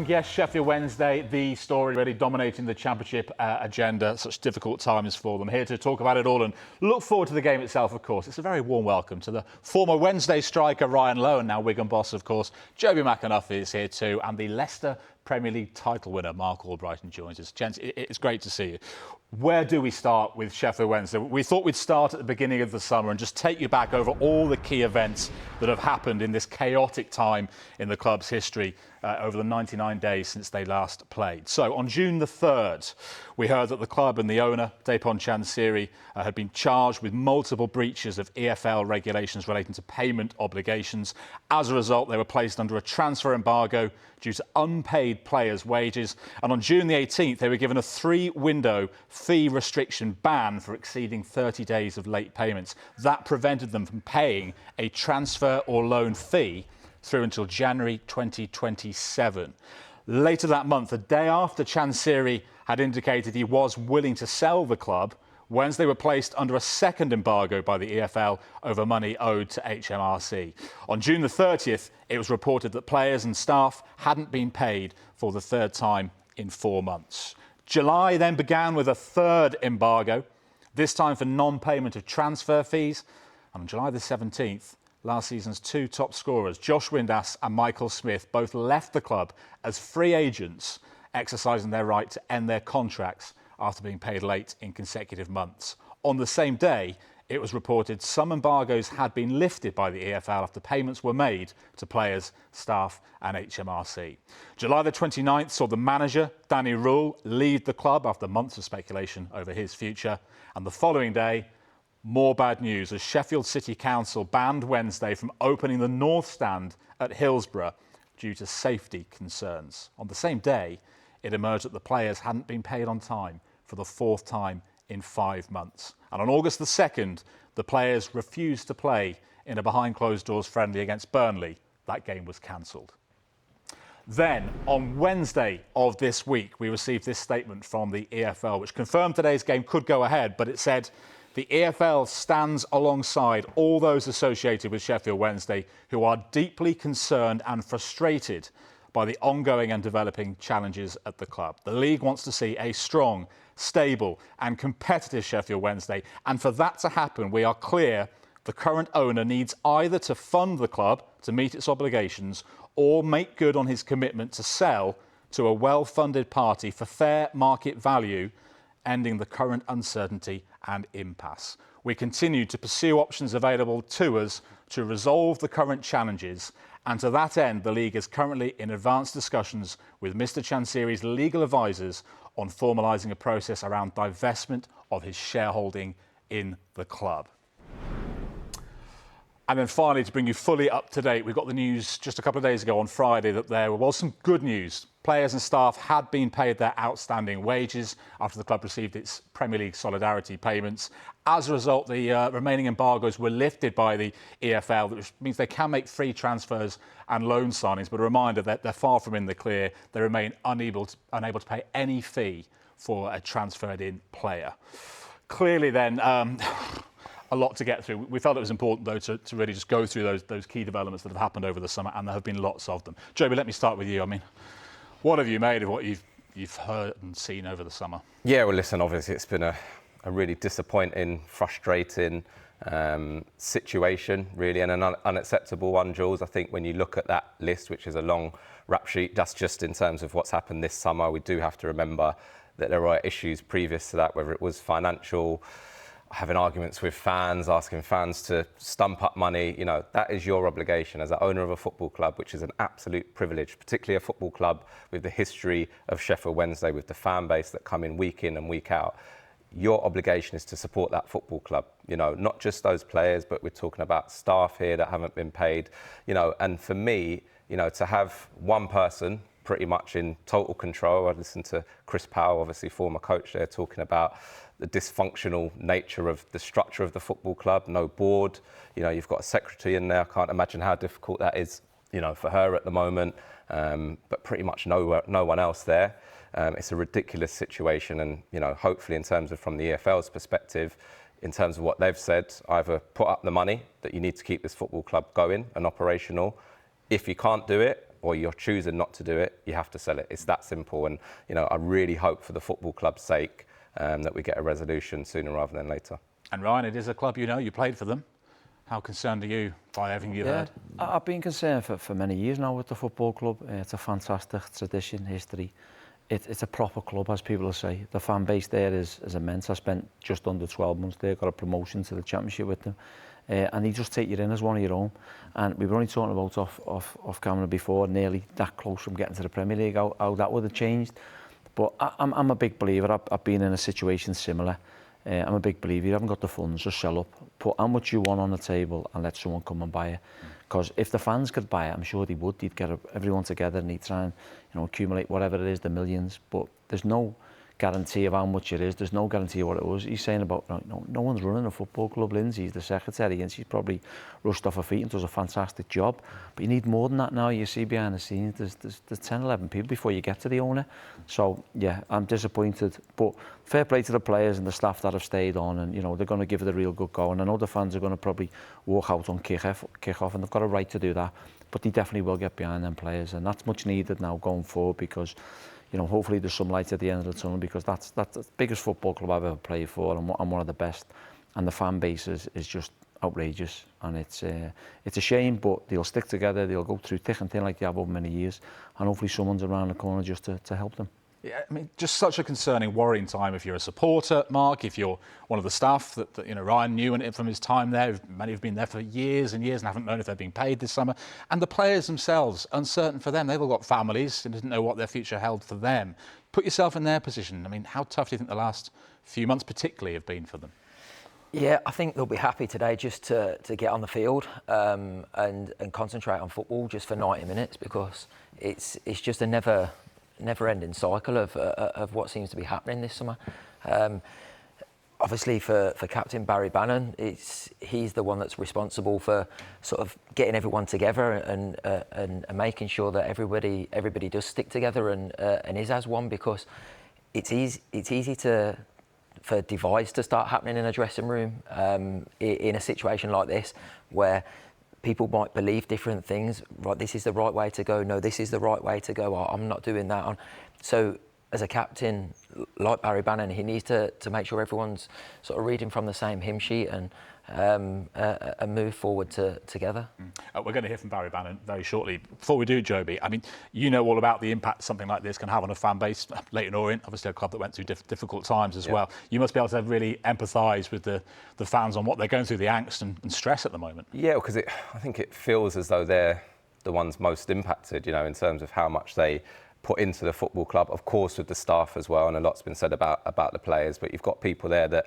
yes, Sheffield Wednesday, the story really dominating the Championship agenda, such difficult times for them. Here to talk about it all and look forward to the game itself, of course. It's a very warm welcome to the former Wednesday striker Ryan Lowe, and now Wigan boss, of course. Jobi McAnuff is here too, and the Leicester Premier League title winner, Marc Albrighton, joins us. Gents, it's great to see you. Where do we start with Sheffield Wednesday? We thought we'd start at the beginning of the summer and just take you back over all the key events that have happened in this chaotic time in the club's history over the 99 days since they last played. So on June the 3rd, we heard that the club and the owner, Dapon Chansiri, had been charged with multiple breaches of EFL regulations relating to payment obligations. As a result, they were placed under a transfer embargo due to unpaid players' wages. And on June the 18th, they were given a 3-window fee restriction ban for exceeding 30 days of late payments. That prevented them from paying a transfer or loan fee through until January 2027. Later that month, the day after Chansiri had indicated he was willing to sell the club, Wednesday were placed under a second embargo by the EFL over money owed to HMRC. On June the 30th, it was reported that players and staff hadn't been paid for the third time in 4 months. July then began with a third embargo, this time for non-payment of transfer fees. And on July the 17th, last season's 2 top scorers, Josh Windass and Michael Smith, both left the club as free agents, exercising their right to end their contracts after being paid late in consecutive months. On the same day, it was reported some embargoes had been lifted by the EFL after payments were made to players, staff and HMRC. July the 29th saw the manager, Danny Rule, leave the club after months of speculation over his future. And the following day, more bad news as Sheffield City Council banned Wednesday from opening the North Stand at Hillsborough due to safety concerns. On the same day, it emerged that the players hadn't been paid on time for the 4th time in 5 months. And on August the 2nd, the players refused to play in a behind-closed-doors friendly against Burnley. That game was cancelled. Then, on Wednesday of this week, we received this statement from the EFL, which confirmed today's game could go ahead, but it said, the EFL stands alongside all those associated with Sheffield Wednesday who are deeply concerned and frustrated by the ongoing and developing challenges at the club. The league wants to see a strong, stable and competitive Sheffield Wednesday, and for that to happen, we are clear the current owner needs either to fund the club to meet its obligations or make good on his commitment to sell to a well-funded party for fair market value, ending the current uncertainty and impasse. We continue to pursue options available to us to resolve the current challenges, and to that end, the league is currently in advanced discussions with Mr Chansiri's legal advisors on formalising a process around divestment of his shareholding in the club. And then finally, to bring you fully up to date, we got the news just a couple of days ago on Friday that there was some good news. Players and staff had been paid their outstanding wages after the club received its Premier League solidarity payments. As a result, the remaining embargoes were lifted by the EFL, which means they can make free transfers and loan signings. But a reminder that they're far from in the clear. They remain unable to pay any fee for a transferred-in player. Clearly, then, a lot to get through. We felt it was important, though, to really just go through those key developments that have happened over the summer, and there have been lots of them. Jobi, let me start with you. I mean, what have you made of what you've heard and seen over the summer? Yeah, well, listen, obviously it's been a really disappointing, frustrating situation, really, and an unacceptable one, Jules. I think when you look at that list, which is a long rap sheet, that's just in terms of what's happened this summer. We do have to remember that there were issues previous to that, whether it was financial, having arguments with fans, asking fans to stump up money. You know, that is your obligation as an owner of a football club, which is an absolute privilege, particularly a football club with the history of Sheffield Wednesday, with the fan base that come in and week out. Your obligation is to support that football club, you know, not just those players, but we're talking about staff here that haven't been paid, you know, and for me, you know, to have one person pretty much in total control. I listened to Chris Powell, obviously former coach there, talking about the dysfunctional nature of the structure of the football club, no board, you know, you've got a secretary in there. I can't imagine how difficult that is, you know, for her at the moment, but pretty much no one else there. It's a ridiculous situation, and, you know, hopefully in terms of from the EFL's perspective, in terms of what they've said, either put up the money that you need to keep this football club going and operational. If you can't do it, or you're choosing not to do it, you have to sell it. It's that simple. And, you know, I really hope for the football club's sake that we get a resolution sooner rather than later. And Ryan, it is a club, you know, you played for them. How concerned are you by everything you've heard? I've been concerned for many years now with the football club. It's a fantastic tradition, history. It's a proper club, as people will say. The fan base there is immense. I spent just under 12 months there, got a promotion to the Championship with them. And they just take you in as one of your own. And we were only talking about off camera before, nearly that close from getting to the Premier League, how that would have changed. But I'm a big believer. I've been in a situation similar. I'm a big believer. You haven't got the funds, just sell up. Put how much you want on the table and let someone come and buy it. Because if the fans could buy it, I'm sure they would. They'd get everyone together and they'd try and, you know, accumulate whatever it is, the millions. But there's no guarantee of how much it is. There's no guarantee of what it was. He's saying about, no one's running a football club. Lindsay's the secretary and she's probably rushed off her feet and does a fantastic job. But you need more than that now. You see behind the scenes, there's 10, 11 people before you get to the owner. So, yeah, I'm disappointed. But fair play to the players and the staff that have stayed on, and, you know, they're going to give it a real good go. And I know the fans are going to probably walk out on kick-off, and they've got a right to do that. But they definitely will get behind them players, and that's much needed now going forward, because, you know, hopefully there's some light at the end of the tunnel, because that's the biggest football club I've ever played for, and I'm one of the best. And the fan base is just outrageous, and it's a shame, but they'll stick together. They'll go through thick and thin like they have over many years, and hopefully someone's around the corner just to help them. Yeah, I mean, just such a concerning, worrying time if you're a supporter, Mark, if you're one of the staff that you know, Ryan knew and from his time there. Many have been there for years and years and haven't known if they're being paid this summer. And the players themselves, uncertain for them. They've all got families and didn't know what their future held for them. Put yourself in their position. I mean, how tough do you think the last few months particularly have been for them? Yeah, I think they'll be happy today just to get on the field and concentrate on football just for 90 minutes, because it's just a never-ending cycle of what seems to be happening this summer. Obviously, for Captain Barry Bannan, he's the one that's responsible for sort of getting everyone together and making sure that everybody does stick together and is as one, because it's easy for divides to start happening in a dressing room in a situation like this, where people might believe different things. Right, this is the right way to go. No, this is the right way to go. I'm not doing that. So, as a captain like Barry Bannan, he needs to make sure everyone's sort of reading from the same hymn sheet and move forward together. We're going to hear from Barry Bannan very shortly. Before we do, Jobi, I mean, you know all about the impact something like this can have on a fan base. Leyton Orient, obviously a club that went through difficult times as well. You must be able to really empathise with the fans on what they're going through, the angst and stress at the moment. Yeah, because I think it feels as though they're the ones most impacted, you know, in terms of how much they put into the football club, of course with the staff as well, and a lot's been said about the players, but you've got people there that,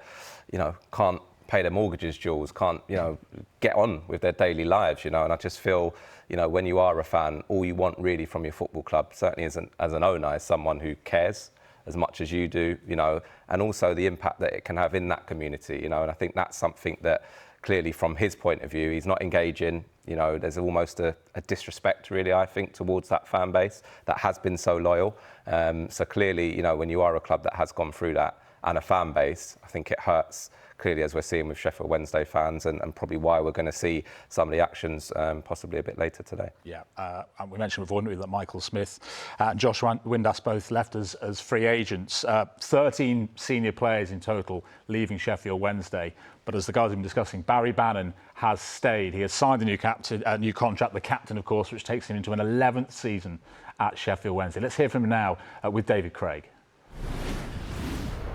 you know, can't pay their mortgages, Jules, can't, you know, get on with their daily lives, you know. And I just feel, you know, when you are a fan, all you want really from your football club, certainly as an owner, is someone who cares as much as you do, you know, and also the impact that it can have in that community, you know. And I think that's something that clearly from his point of view, he's not engaging. You know, there's almost a disrespect, really, I think, towards that fan base that has been so loyal. So clearly, you know, when you are a club that has gone through that and a fan base, I think it hurts, clearly, as we're seeing with Sheffield Wednesday fans, and probably why we're going to see some of the actions possibly a bit later today. Yeah, and we mentioned before that Michael Smith and Josh Windass both left as free agents. 13 senior players in total leaving Sheffield Wednesday. But as the guys have been discussing, Barry Bannan has stayed. He has signed a new contract, the captain, of course, which takes him into an 11th season at Sheffield Wednesday. Let's hear from him now with David Craig.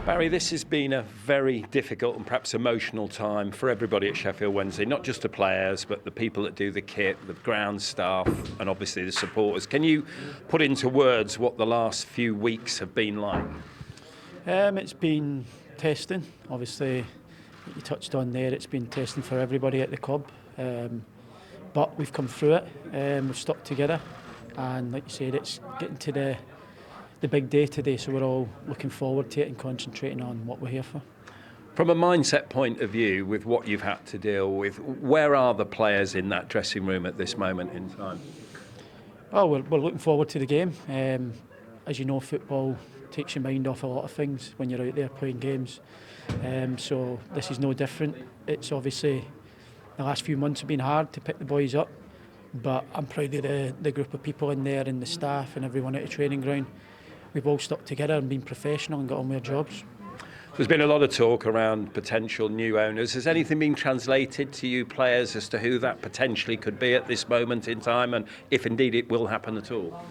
Barry, this has been a very difficult and perhaps emotional time for everybody at Sheffield Wednesday, not just the players, but the people that do the kit, the ground staff, and obviously the supporters. Can you put into words what the last few weeks have been like? It's been testing, obviously. You touched on there, it's been testing for everybody at the club. But we've come through it, we've stuck together, and like you said, it's getting to the big day today, so we're all looking forward to it and concentrating on what we're here for. From a mindset point of view, with what you've had to deal with, where are the players in that dressing room at this moment in time? Well, we're looking forward to the game. As you know, football takes your mind off a lot of things when you're out there playing games. So this is no different. It's obviously the last few months have been hard to pick the boys up, But I'm proud of the group of people in there and the staff and everyone at the training ground. We've all stuck together and been professional and got on with our jobs. There's been a lot of talk around potential new owners. Has anything been translated to you players as to who that potentially could be at this moment in time, and if indeed it will happen at all?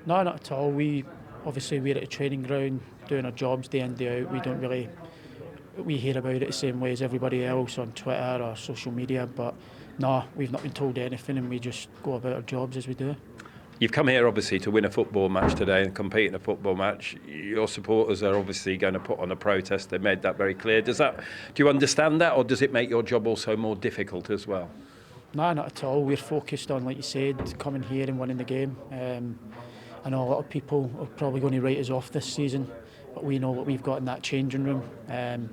No, not at all. We're at the training ground doing our jobs day in, day out. We hear about it the same way as everybody else on Twitter or social media, but no, we've not been told anything, and we just go about our jobs as we do. You've come here obviously to win a football match today and compete in a football match. Your supporters are obviously going to put on a protest. They made that very clear. Do you understand that, or does it make your job also more difficult as well? No, not at all. We're focused on, like you said, coming here and winning the game. I know a lot of people are probably going to write us off this season, but we know what we've got in that changing room. And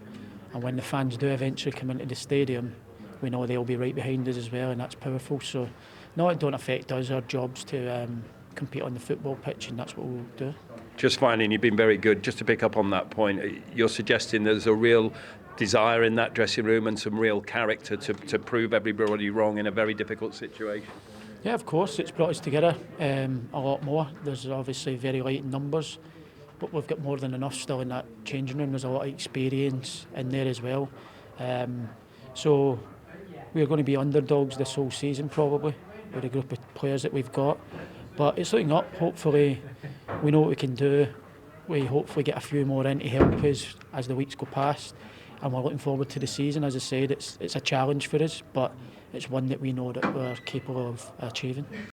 when the fans do eventually come into the stadium, we know they'll be right behind us as well, and that's powerful. So, no, it don't affect us. Our job's to compete on the football pitch, and that's what we'll do. Just finally, you've been very good. Just to pick up on that point, you're suggesting there's a real desire in that dressing room and some real character to prove everybody wrong in a very difficult situation. Yeah, of course, it's brought us together a lot more. There's obviously very light in numbers, but we've got more than enough still in that changing room. There's a lot of experience in there as well. So we're going to be underdogs this whole season probably with a group of players that we've got. But it's looking up. Hopefully we know what we can do. We hopefully get a few more in to help us as the weeks go past. And we're looking forward to the season. As I said, it's a challenge for us, but it's one that we know that we're capable of achieving.